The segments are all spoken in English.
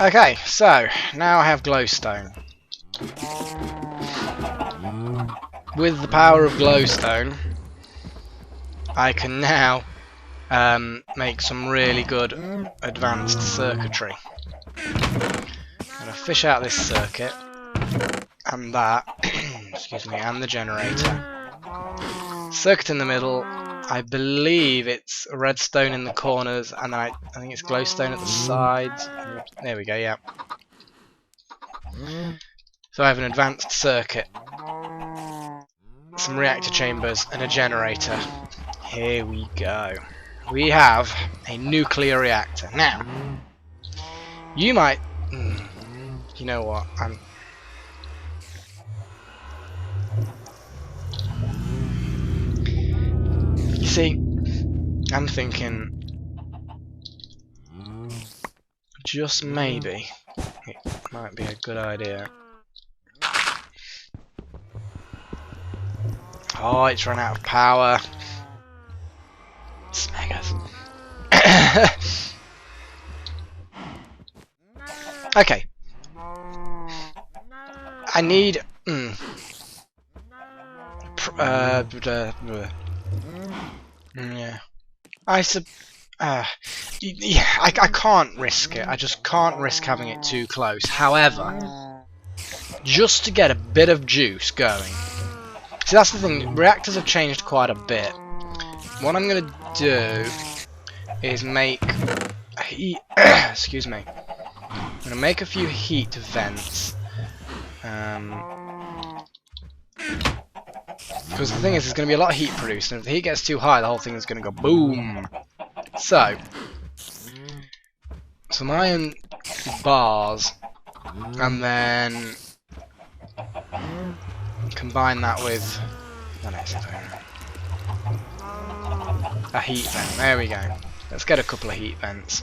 Okay, so now I have glowstone. With the power of glowstone, I can now make some really good advanced circuitry. I'm going to fish out this circuit and that, excuse me, and the generator. Circuit in the middle. I believe it's redstone in the corners, and then I think it's glowstone at the sides. There we go. Yeah. So I have an advanced circuit, some reactor chambers, and a generator. Here we go. We have a nuclear reactor. Now, you might... you know what? You see, I'm thinking... just maybe it might be a good idea. Oh, it's run out of power. Smeggers. Okay. I need... yeah. Yeah, I can't risk it. I just can't risk having it too close. However, just to get a bit of juice going. See, that's the thing. Reactors have changed quite a bit. What I'm going to do is make heat. Excuse me. I'm going to make a few heat vents. Because the thing is, there's going to be a lot of heat produced, and if the heat gets too high, the whole thing is going to go boom. So, some iron bars, and then combine that with a heat vent. There we go. Let's get a couple of heat vents.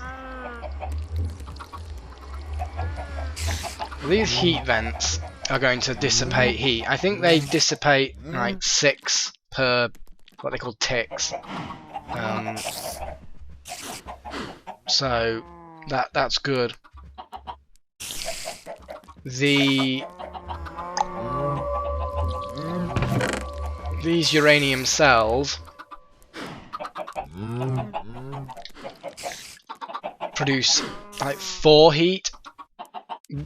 These heat vents are going to dissipate heat. I think they dissipate like 6 per what they call ticks. So that's good. These uranium cells produce like 4 heat,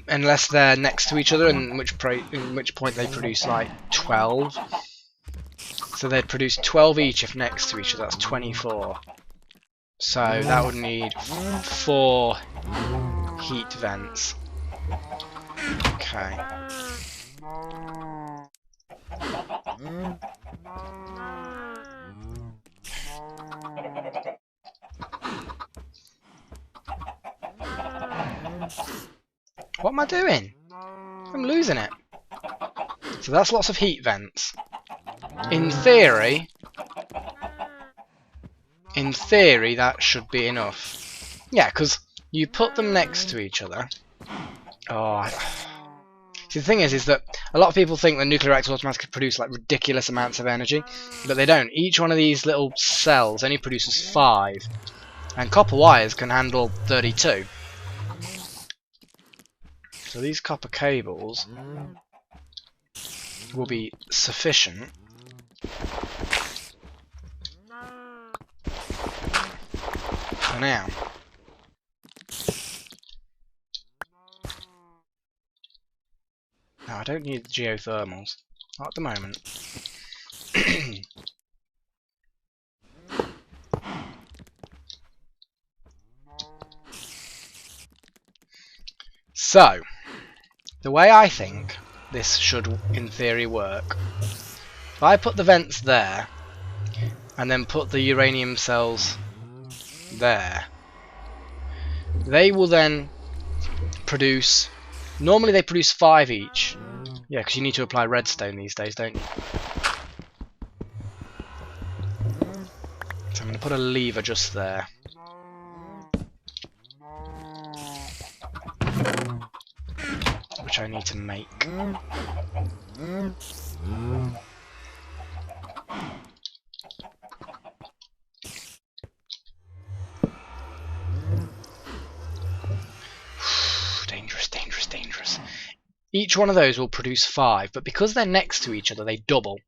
unless they're next to each other, in which point they produce like 12. So they'd produce 12 each if next to each other. That's 24. So that would need 4 heat vents. Okay. What am I doing? I'm losing it. So that's lots of heat vents. In theory, that should be enough. Yeah, because you put them next to each other. Oh. See, the thing is that a lot of people think that nuclear reactors automatically produce like ridiculous amounts of energy, but they don't. Each one of these little cells only produces 5, and copper wires can handle 32. So these copper cables will be sufficient for now. No, I don't need the geothermals. Not at the moment. So, the way I think this should, in theory, work, if I put the vents there, and then put the uranium cells there, they will then produce... Normally they produce 5 each. Yeah, because you need to apply redstone these days, don't you? So I'm going to put a lever just there. Which I need to make. each one of those will produce 5, but because they're next to each other, they double.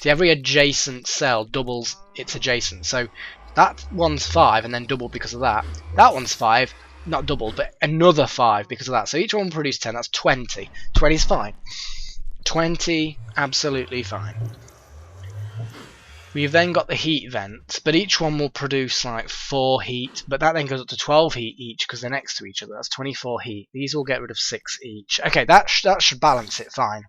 See, every adjacent cell doubles its adjacent. So that one's 5 and then doubled because of that. That one's 5, not doubled, but another 5 because of that. So each one will produce 10. That's 20. 20 is fine. 20, absolutely fine. We've then got the heat vents, but each one will produce like 4 heat, but that then goes up to 12 heat each because they're next to each other. That's 24 heat. These will get rid of 6 each. Okay, that should balance it fine.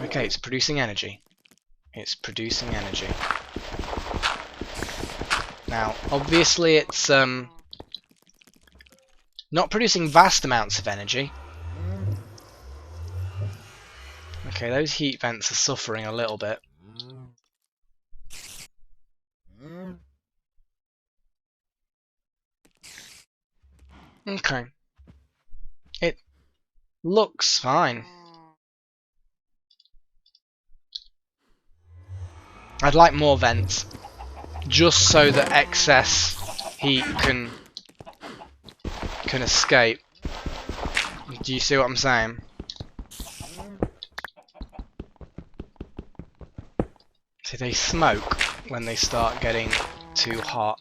Okay, it's producing energy. It's producing energy. Now, obviously it's not producing vast amounts of energy. Okay, those heat vents are suffering a little bit. Okay. It looks fine. I'd like more vents, just so that excess heat can escape. Do you see what I'm saying? See, they smoke when they start getting too hot.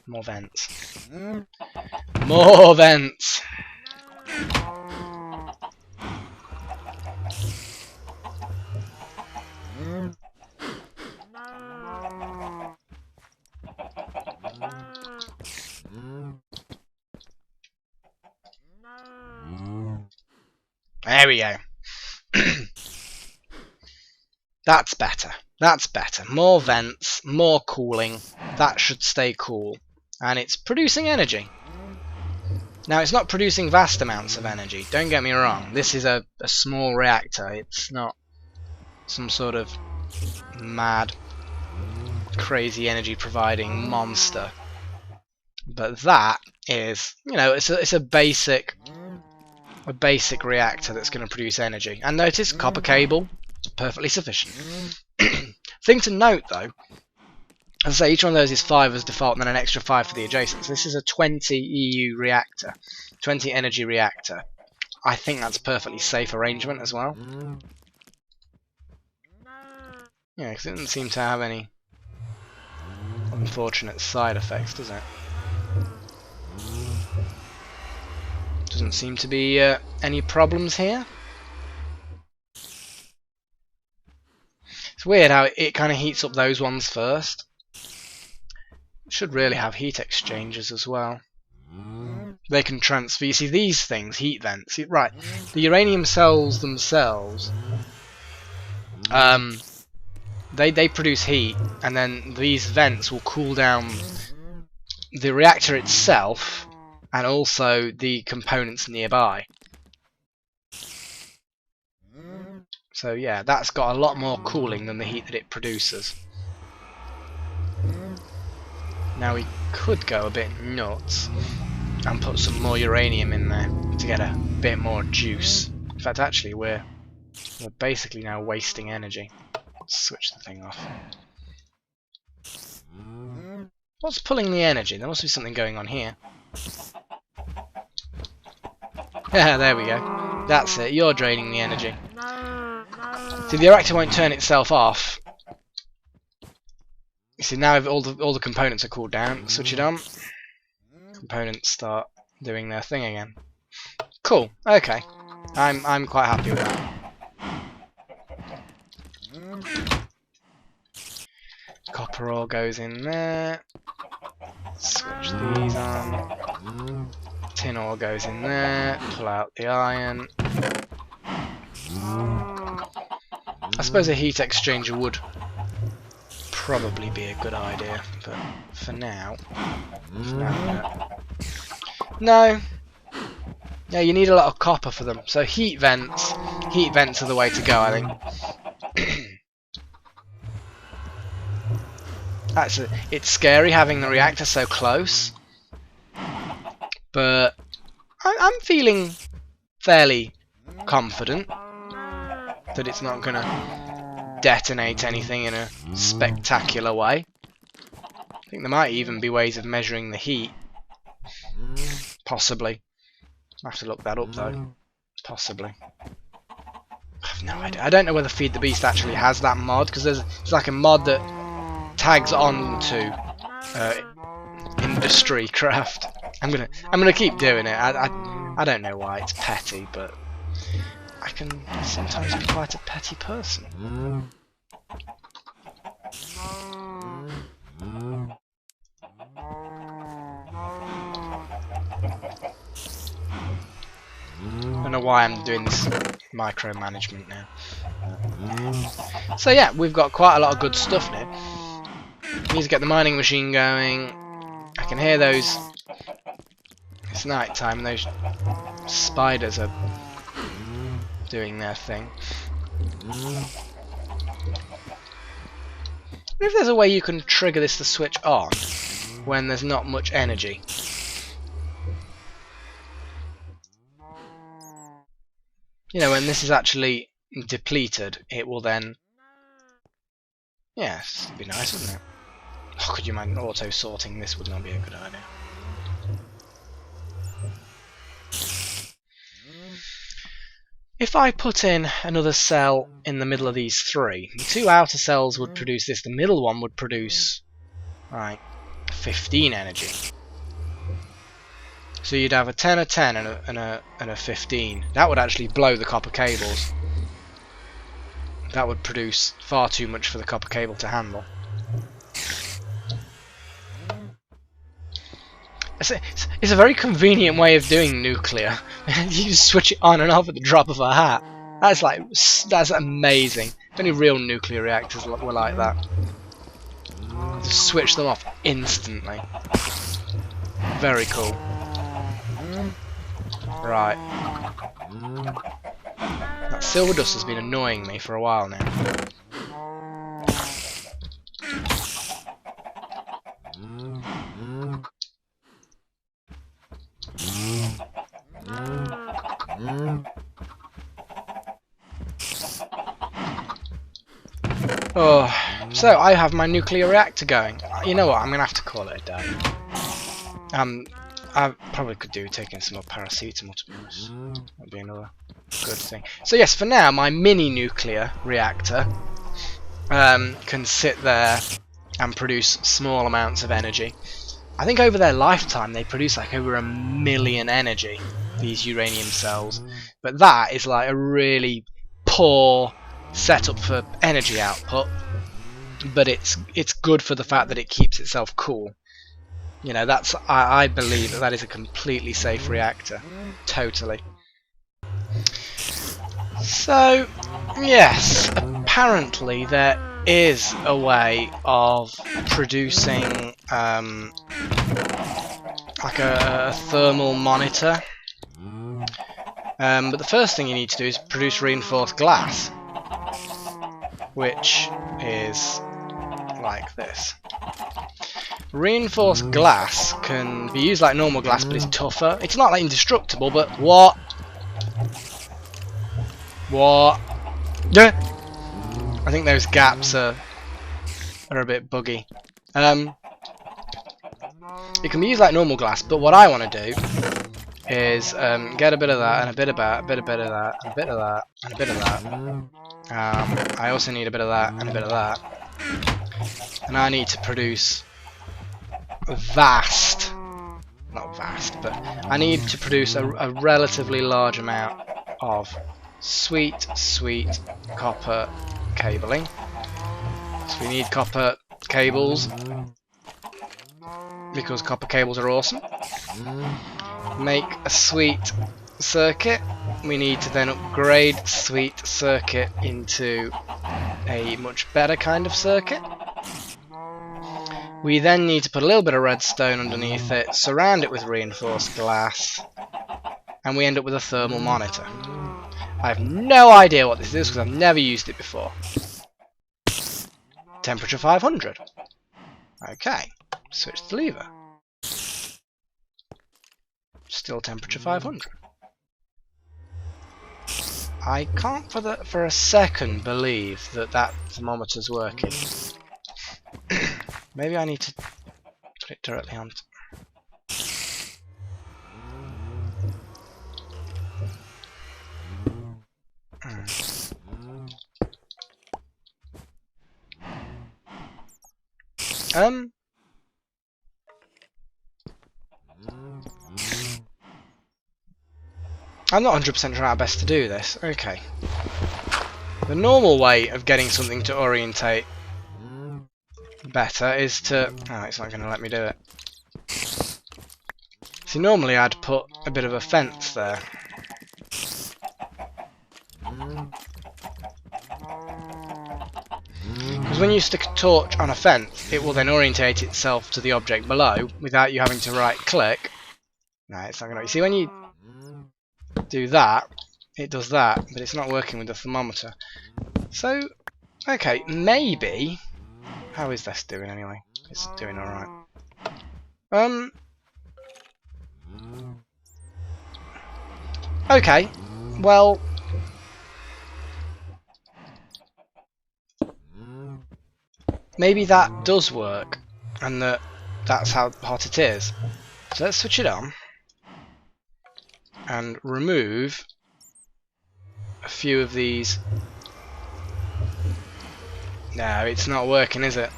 More vents. More vents! There we go. That's better. That's better. More vents, more cooling. That should stay cool. And it's producing energy. Now, it's not producing vast amounts of energy. Don't get me wrong. This is a small reactor. It's not some sort of mad, crazy energy providing monster. But that is, you know, it's a basic reactor that's going to produce energy. And notice, copper cable, perfectly sufficient. Thing to note, though, as I say, each one of those is 5 as default, and then an extra 5 for the adjacents. This is a 20 EU reactor, 20 energy reactor. I think that's a perfectly safe arrangement as well. Yeah, because it doesn't seem to have any unfortunate side effects, does it? Doesn't seem to be any problems here. It's weird how it kind of heats up those ones first. Should really have heat exchangers as well. They can transfer. You see, these things, heat vents. Right, the uranium cells themselves, they produce heat, and then these vents will cool down the reactor itself, and also the components nearby. So yeah, that's got a lot more cooling than the heat that it produces. Now we could go a bit nuts and put some more uranium in there to get a bit more juice. In fact, actually, we're basically now wasting energy. Let's switch the thing off. What's pulling the energy? There must be something going on here. Yeah, there we go. That's it. You're draining the energy. See, the reactor won't turn itself off. You see, now all the components are cooled down. Switch it on. Components start doing their thing again. Cool. Okay. I'm quite happy with that. Copper ore goes in there. Switch these on. Tin ore goes in there. Pull out the iron. I suppose a heat exchanger would probably be a good idea, but for now, no. Yeah, you need a lot of copper for them. So heat vents are the way to go, I think. Actually, it's scary having the reactor so close, but I'm feeling fairly confident that it's not gonna detonate anything in a spectacular way. I think there might even be ways of measuring the heat. Possibly. I'll have to look that up though. Possibly. I have no idea. I don't know whether Feed the Beast actually has that mod, because there's like a mod that tags on to industry craft. I'm gonna keep doing it. I don't know why it's petty, but I can sometimes be quite a petty person. I don't know why I'm doing this micromanagement now. So yeah, we've got quite a lot of good stuff now. We need to get the mining machine going. I can hear those. It's night time and those spiders are doing their thing. If there's a way you can trigger this to switch on when there's not much energy. You know, when this is actually depleted, it will then... Yes, it'd be nice, wouldn't it? Oh, could you imagine auto-sorting this would not be a good idea. If I put in another cell in the middle of these three, the two outer cells would produce this, the middle one would produce, right, 15 energy. So you'd have a 10, a 10, and a 15. That would actually blow the copper cables. That would produce far too much for the copper cable to handle. It's a very convenient way of doing nuclear. You just switch it on and off at the drop of a hat. That's amazing. If only real nuclear reactors were like that. Just switch them off instantly. Very cool. Right. That silver dust has been annoying me for a while now. Oh, so I have my nuclear reactor going. You know what? I'm gonna have to call it a day. I probably could do taking some more paracetamol, to be honest. That'd be another good thing. So yes, for now, my mini nuclear reactor can sit there and produce small amounts of energy. I think over their lifetime they produce like over 1 million energy, these uranium cells. But that is like a really poor setup for energy output. But it's good for the fact that it keeps itself cool. You know, that's I believe that is a completely safe reactor. Totally. So, yes, apparently there is a way of producing like a thermal monitor. But the first thing you need to do is produce reinforced glass, which is like this. Reinforced glass can be used like normal glass, but it's tougher. It's not like indestructible, but what? Yeah. I think those gaps are a bit buggy. It can be used like normal glass, but what I want to do is get a bit of that and a bit of that, a bit of that, and a bit of that, and a bit of that. I also need a bit of that and a bit of that, and I need to produce not vast, but I need to produce a relatively large amount of sweet copper cabling. So we need copper cables because copper cables are awesome. Make a sweet circuit. We need to then upgrade sweet circuit into a much better kind of circuit. We then need to put a little bit of redstone underneath it, surround it with reinforced glass, and we end up with a thermal monitor. I have no idea what this is because I've never used it before. Temperature 500. Okay, switch the lever. Still temperature 500. I can't for a second believe that that thermometer's working. Maybe I need to put it directly on. I'm not 100% sure how best to do this. Okay. The normal way of getting something to orientate better is to... Oh, it's not going to let me do it. See, normally I'd put a bit of a fence there. Because when you stick a torch on a fence, it will then orientate itself to the object below without you having to right-click. No, it's not going to... You see, when you do that, it does that, but it's not working with the thermometer. So, okay, maybe... How is this doing anyway? It's doing alright. Okay, well... Maybe that does work, and that's how hot it is. So let's switch it on, and remove a few of these. No, it's not working, is it?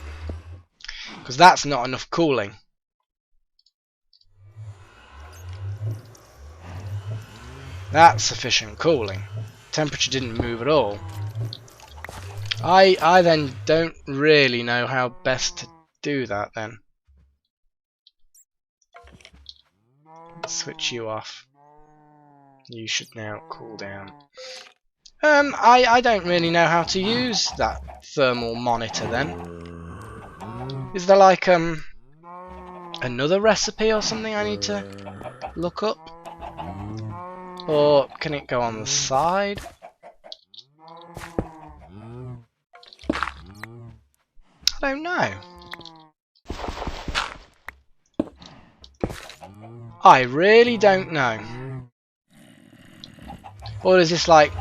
Because that's not enough cooling. That's sufficient cooling. Temperature didn't move at all. I then don't really know how best to do that then. Switch you off. You should now cool down. I don't really know how to use that thermal monitor then. Is there like another recipe or something I need to look up? Or can it go on the side? I don't know. I really don't know. Or is this like...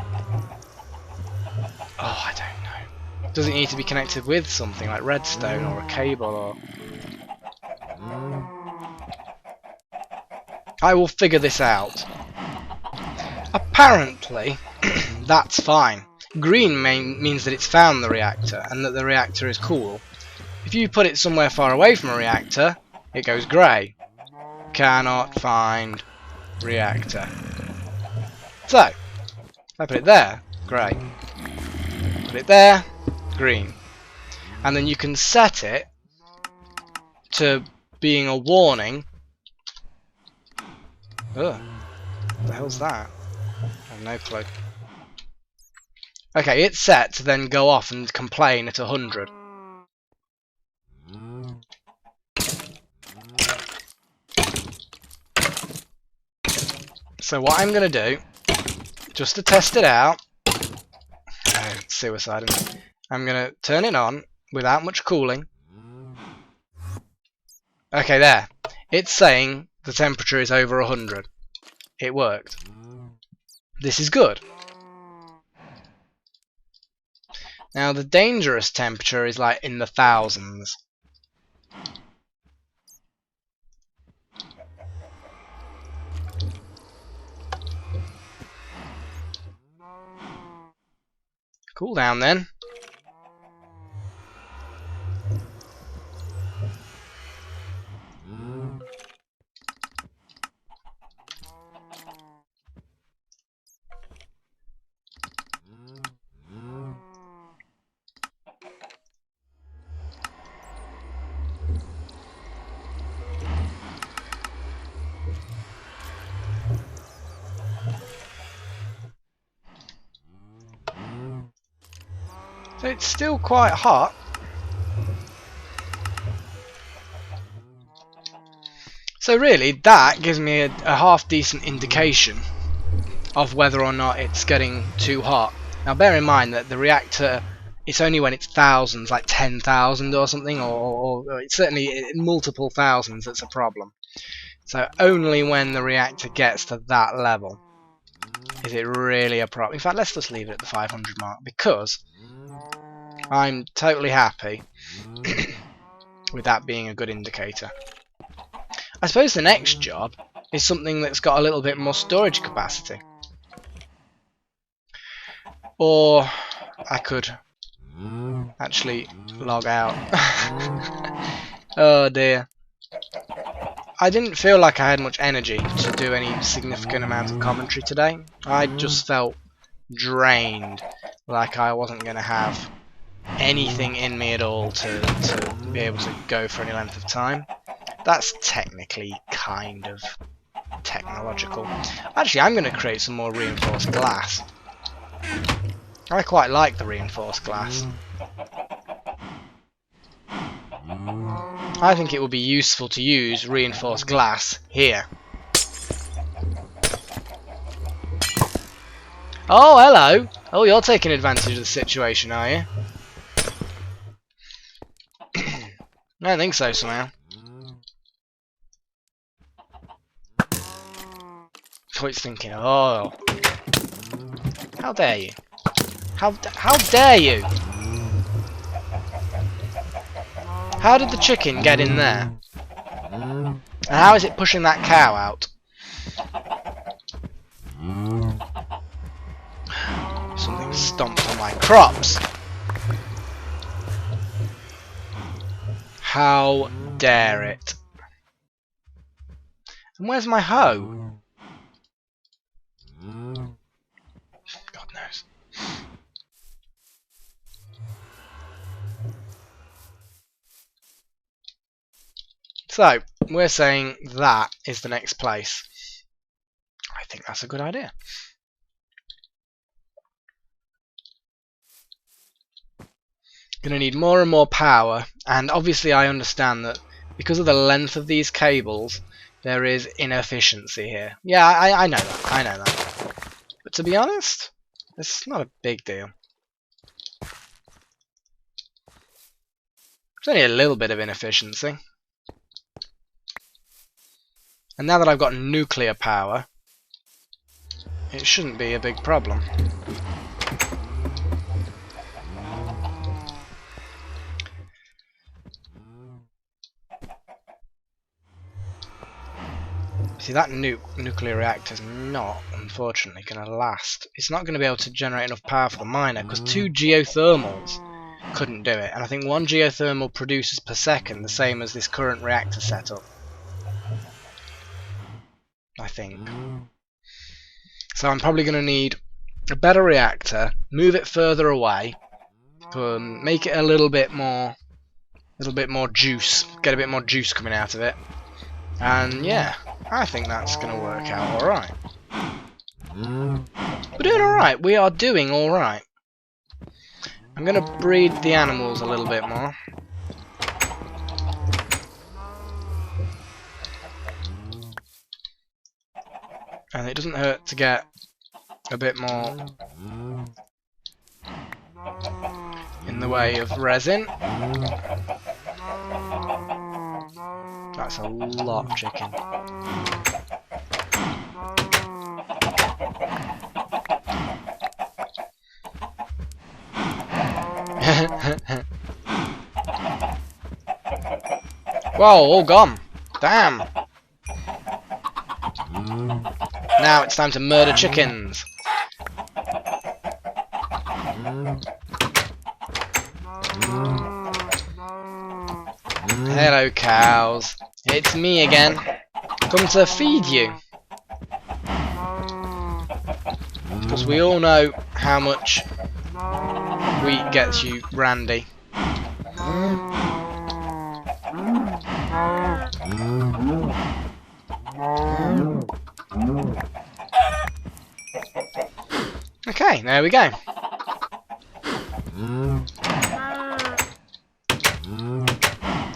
Oh, I don't know. Does it need to be connected with something like redstone or a cable or... I will figure this out. Apparently, that's fine. Green means that it's found the reactor and that the reactor is cool. If you put it somewhere far away from a reactor, it goes grey. Cannot find reactor. So, if I put it there, grey. Put it there, green. And then you can set it to being a warning. Ugh, what the hell's that? I have no clue. Okay, it's set to then go off and complain at 100. So what I'm going to do, just to test it out, suicide, I'm going to turn it on without much cooling. Okay, there. It's saying the temperature is over 100. It worked. This is good. Now the dangerous temperature is like in the thousands. Cool down then. So it's still quite hot. So really, that gives me a half decent indication of whether or not it's getting too hot. Now bear in mind that the reactor, it's only when it's thousands, like 10,000 or something, or it's certainly in multiple thousands that's a problem. So only when the reactor gets to that level Is it really a problem? In fact, let's just leave it at the 500 mark, because I'm totally happy with that being a good indicator. I suppose the next job is something that's got a little bit more storage capacity. Or I could actually log out. Oh dear. I didn't feel like I had much energy to do any significant amount of commentary today. I just felt drained, like I wasn't going to have anything in me at all to be able to go for any length of time. That's technically kind of technological. Actually, I'm going to create some more reinforced glass. I quite like the reinforced glass. I think it would be useful to use reinforced glass here. Oh, hello! Oh, you're taking advantage of the situation, are you? I don't think so, somehow. So it's thinking, oh, how dare you? How dare you? How did the chicken get in there? And how is it pushing that cow out? Something stomped on my crops. How dare it? And where's my hoe? God knows. So, we're saying that is the next place. I think that's a good idea. Gonna need more and more power, and obviously I understand that because of the length of these cables, there is inefficiency here. Yeah, I know that. I know that. But to be honest, it's not a big deal. It's only a little bit of inefficiency. And now that I've got nuclear power, it shouldn't be a big problem. See, that nuclear reactor is not, unfortunately, going to last. It's not going to be able to generate enough power for the miner, because 2 geothermals couldn't do it. And I think 1 geothermal produces per second the same as this current reactor setup. I think. So I'm probably going to need a better reactor, move it further away, make it a little bit more juice, get a bit more juice coming out of it. And yeah, I think that's going to work out alright. We're doing alright. We are doing alright. I'm going to breed the animals a little bit more. And it doesn't hurt to get a bit more in the way of resin. That's a lot of chicken. Whoa, all gone. Damn. Now it's time to murder chickens. Hello, cows. It's me again. Come to feed you. Because we all know how much wheat gets you randy. Okay, there we go.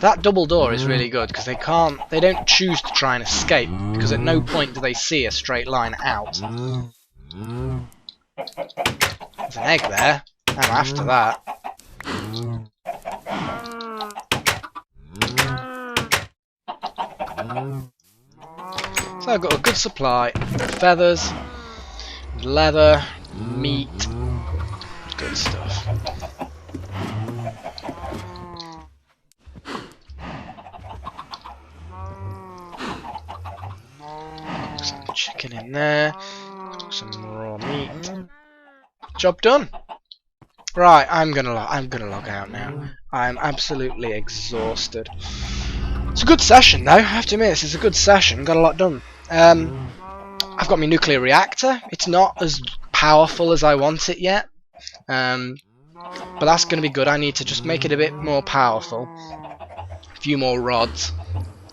That double door is really good because they don't choose to try and escape, because at no point do they see a straight line out. There's an egg there. I'm after that. So I've got a good supply of feathers, Leather, meat, good stuff. Some chicken in there, some raw meat. Job done. Right, I'm gonna log out now. I'm absolutely exhausted. It's a good session though, I have to admit, this is a good session, got a lot done. I've got my nuclear reactor, it's not as powerful as I want it yet, but that's going to be good. I need to just make it a bit more powerful. A few more rods.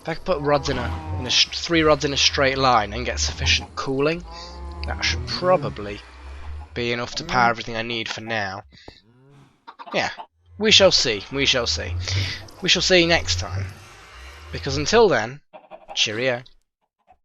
If I could put rods in a 3 rods in a straight line and get sufficient cooling, that should probably be enough to power everything I need for now. Yeah, we shall see, we shall see. We shall see next time. Because until then, cheerio.